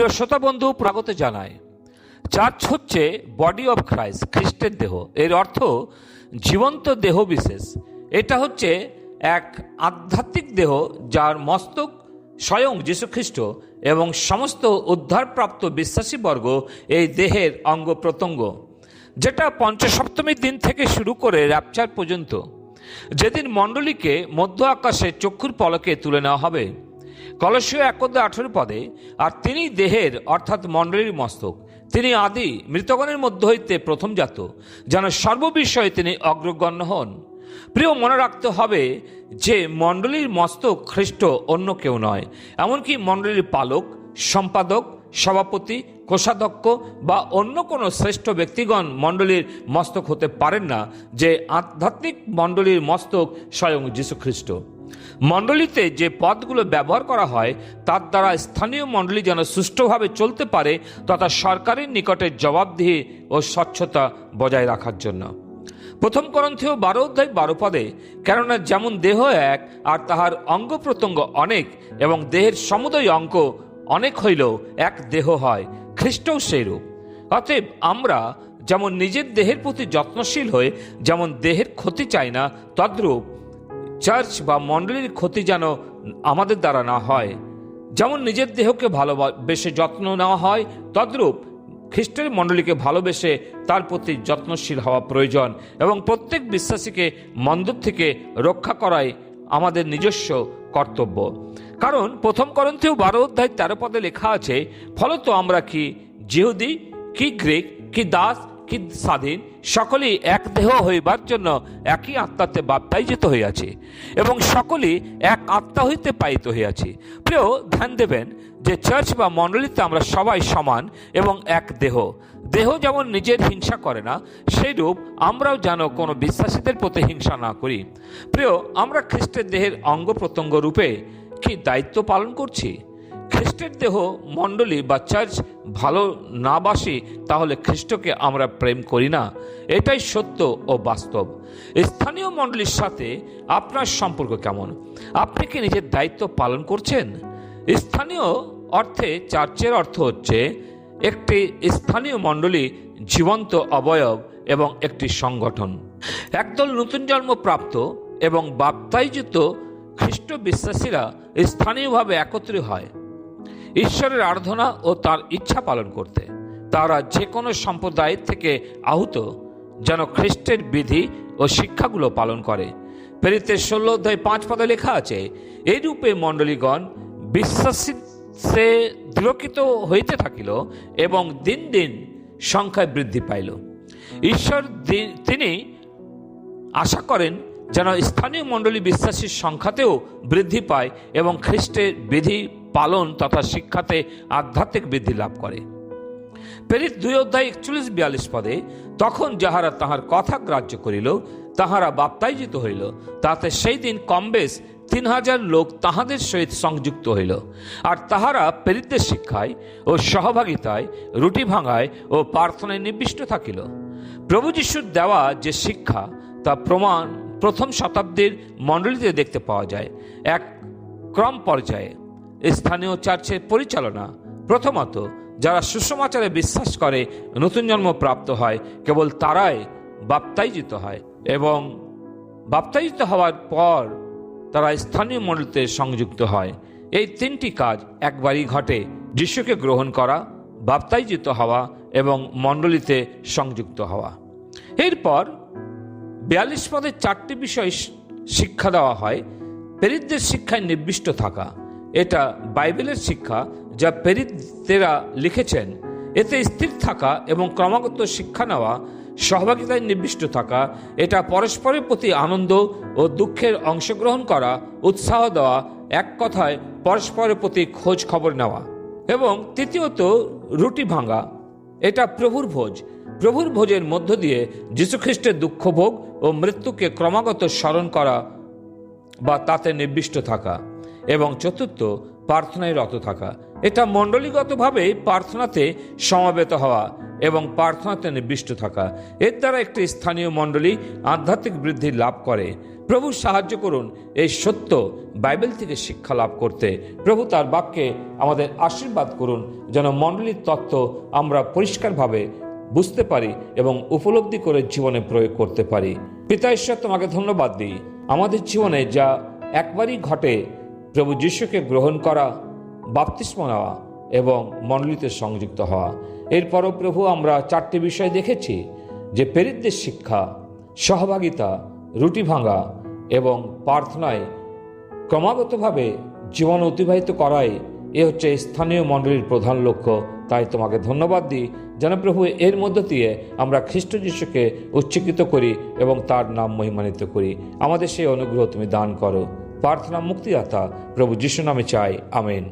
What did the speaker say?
প্রিয় শ্রোতা বন্ধু, স্বাগত জানায়। চার্চ হচ্ছে বডি অফ ক্রাইস্ট, খ্রিস্টের দেহ। এর অর্থ জীবন্ত দেহ বিশেষ। এটা হচ্ছে এক আধ্যাত্মিক দেহ যার মস্তক স্বয়ং যীশুখ্রিস্ট এবং সমস্ত উদ্ধারপ্রাপ্ত বিশ্বাসীবর্গ এই দেহের অঙ্গ প্রত্যঙ্গ, যেটা পঞ্চসপ্তমীর দিন থেকে শুরু করে র্যাপচার পর্যন্ত, যেদিন মণ্ডলীকে মধ্য আকাশে চক্ষুর পলকে তুলে নেওয়া হবে। কলসীয় 1:18 পদে, আর তিনি দেহের অর্থাৎ মণ্ডলীর মস্তক, তিনি আদি মৃতগণের মধ্য হইতে প্রথমজাত, যেন সর্ববিষয়ে তিনি অগ্রগণ্য হন। প্রিয়, মনে রাখতে হবে যে মণ্ডলীর মস্তক খ্রিস্ট, অন্য কেউ নয়। এমনকি মণ্ডলীর পালক, সম্পাদক, সভাপতি, কোষাধ্যক্ষ বা অন্য কোনো শ্রেষ্ঠ ব্যক্তিগণ মণ্ডলীর মস্তক হতে পারেন না, যে আধ্যাত্মিক মণ্ডলীর মস্তক স্বয়ং যীশুখ্রিস্ট। মণ্ডলীতে যে পদগুলো ব্যবহার করা হয় তার দ্বারা স্থানীয় মণ্ডলী যেন সুষ্ঠুভাবে চলতে পারে, তথা সরকারের নিকটে জবাবদিহি ও স্বচ্ছতা বজায় রাখার জন্য। 1 করন্থীয় 12:12 পদে, কেননা যেমন দেহ এক আর তাহার অঙ্গ প্রত্যঙ্গ অনেক, এবং দেহের সমুদয় অঙ্গ অনেক হইলেও এক দেহ হয়, খ্রিস্টও সেইরূপ। অতএব আমরা যেমন নিজের দেহের প্রতি যত্নশীল হয়ে যেমন দেহের ক্ষতি চাই না, তদ্রূপ চার্চ বা মণ্ডলীর ক্ষতি যেন আমাদের দ্বারা না হয়। যেমন নিজের দেহকে ভালোবেসে যত্ন নেওয়া হয়, তদ্রূপ খ্রিস্টের মণ্ডলীকে ভালোবেসে তার প্রতি যত্নশীল হওয়া প্রয়োজন, এবং প্রত্যেক বিশ্বাসীকে মন্দ থেকে রক্ষা করাই আমাদের নিজস্ব কর্তব্য। কারণ 1 করন্থীয় 12:13 পদে লেখা আছে, ফলত আমরা কি যিহুদি, কি গ্রিক, কি দাস, কি স্বাধীন, সকলেই এক দেহ হইবার জন্য একই আত্মাতে বাপ্তাইজিত হইয়াছি, এবং সকলেই এক আত্মা হইতে পাইত হইয়াছি। প্রিয়, ধ্যান দেবেন যে চার্চ বা মণ্ডলীতে আমরা সবাই সমান এবং এক দেহ। দেহ যেমন নিজের হিংসা করে না, সেইরূপ আমরাও যেন কোনো বিশ্বাসীদের প্রতি হিংসা না করি। প্রিয়, আমরা খ্রিস্টের দেহের অঙ্গ প্রত্যঙ্গ রূপে কি দায়িত্ব পালন করছি? খ্রিস্টের দেহ মণ্ডলী বা চার্চ ভালো না বাসি, তাহলে খ্রিস্টকে আমরা প্রেম করি না। এটাই সত্য ও বাস্তব। স্থানীয় মণ্ডলীর সাথে আপনার সম্পর্ক কেমন? আপনি কি নিজের দায়িত্ব পালন করছেন? স্থানীয় অর্থে চার্চের অর্থ হচ্ছে একটি স্থানীয় মণ্ডলী, জীবন্ত অবয়ব এবং একটি সংগঠন। একদল নতুন জন্ম প্রাপ্ত এবং বাপ্তাইজিত খ্রিস্ট বিশ্বাসীরা স্থানীয়ভাবে একত্রিত হয় ঈশ্বরের আরাধনা ও তার ইচ্ছা পালন করতে। তারা যে কোনো সম্প্রদায়ের থেকে আহত যেন খ্রিস্টের বিধি ও শিক্ষাগুলো পালন করে। প্রেরিতের 16:5 পদে লেখা আছে, এই রূপে মণ্ডলীগণ বিশ্বাসী সে দৃঢ়কৃত হইতে থাকিল এবং দিন দিন সংখ্যায় বৃদ্ধি পাইল। ঈশ্বর তিনি আশা করেন যেন স্থানীয় মণ্ডলী বিশ্বাসীর সংখ্যাতেও বৃদ্ধি পায় এবং খ্রিস্টের বিধি পালন তথা শিক্ষাতে আধ্যাত্মিক বৃদ্ধি লাভ করে। প্রেরিত 2:41-42 পদে, তখন যাহারা তাহার কথা গ্রাহ্য করিল তাহারা বাপ্তাইজিত হইল, তাতে সেই দিন কমবেশ 3000 লোক তাহাদের সহিত সংযুক্ত হইল। আর তাহারা প্রেরিতদের শিক্ষায় ও সহভাগিতায়, রুটি ভাঙায় ও প্রার্থনায় নিবিষ্ট থাকিল। প্রভু যিশুর দেওয়া যে শিক্ষা তা প্রমাণ 1ম শতাব্দীর মণ্ডলীতে দেখতে পাওয়া যায়। এক ক্রম পর্যায়ে স্থানীয় চার্চের পরিচালনা, প্রথমত যারা সুসমাচারে বিশ্বাস করে নতুন জন্ম প্রাপ্ত হয়, কেবল তারাই বাপ্তাইজিত হয়, এবং বাপ্তাইজিত হওয়ার পর তারা স্থানীয় মণ্ডলীতে সংযুক্ত হয়। এই 3টি কাজ একবারই ঘটে: যিশুকে গ্রহণ করা, বাপ্তাইজিত হওয়া এবং মণ্ডলীতে সংযুক্ত হওয়া। এরপর 42 পদে 4টি বিষয় শিক্ষা দেওয়া হয়। প্রেরিতদের শিক্ষায় নিবিষ্ট থাকা, এটা বাইবেলের শিক্ষা যা প্রেরিতরা লিখেছেন। এতে স্থির থাকা এবং ক্রমাগত শিক্ষা নেওয়া, সহভাগিতায় নিবিষ্ট থাকা, এটা পরস্পরের প্রতি আনন্দ ও দুঃখের অংশগ্রহণ করা, উৎসাহ দেওয়া, এক কথায় পরস্পরের প্রতি খোঁজ খবর নেওয়া। এবং তৃতীয়ত রুটি ভাঙা, এটা প্রভুর ভোজ। প্রভুর ভোজের মধ্য দিয়ে যীশুখ্রিস্টের দুঃখভোগ ও মৃত্যুকে ক্রমাগত স্মরণ করা বা তাতে নিবিষ্ট থাকা। এবং চতুর্থ, প্রার্থনায় রত থাকা। এটা মণ্ডলীগতভাবে প্রার্থনাতে সমবেত হওয়া এবং প্রার্থনাতে নিবিষ্ট থাকা। এর দ্বারা একটি স্থানীয় মণ্ডলী আধ্যাত্মিক বৃদ্ধি লাভ করে। প্রভু সাহায্য করুন এই সত্য বাইবেল থেকে শিক্ষা লাভ করতে। প্রভু তার বাক্যে আমাদের আশীর্বাদ করুন, যেন মণ্ডলীর তত্ত্ব আমরা পরিষ্কারভাবে বুঝতে পারি এবং উপলব্ধি করে জীবনে প্রয়োগ করতে পারি। পিতা ঈশ্বর, তোমাকে ধন্যবাদ দিই। আমাদের জীবনে যা একবারই ঘটে, প্রভু যিশুকে গ্রহণ করা, বাপ্তিস্ম নেওয়া এবং মণ্ডলীতে সংযুক্ত হওয়া। এরপরও প্রভু আমরা 4টি বিষয় দেখেছি, যে প্রেরিতদের শিক্ষা, সহভাগিতা, রুটি ভাঙা এবং প্রার্থনায় ক্রমাগতভাবে জীবন অতিবাহিত করাই এ হচ্ছে স্থানীয় মণ্ডলীর প্রধান লক্ষ্য। তাই তোমাকে ধন্যবাদ দিই যেন প্রভু এর মধ্য দিয়ে আমরা খ্রিস্ট যিশুকে উচ্চকিত করি এবং তার নাম মহিমান্বিত করি। আমাদের সেই অনুগ্রহ তুমি দান করো। প্রার্থনা মুক্তিদাতা প্রভু যিশু নামে চাই, আমেন।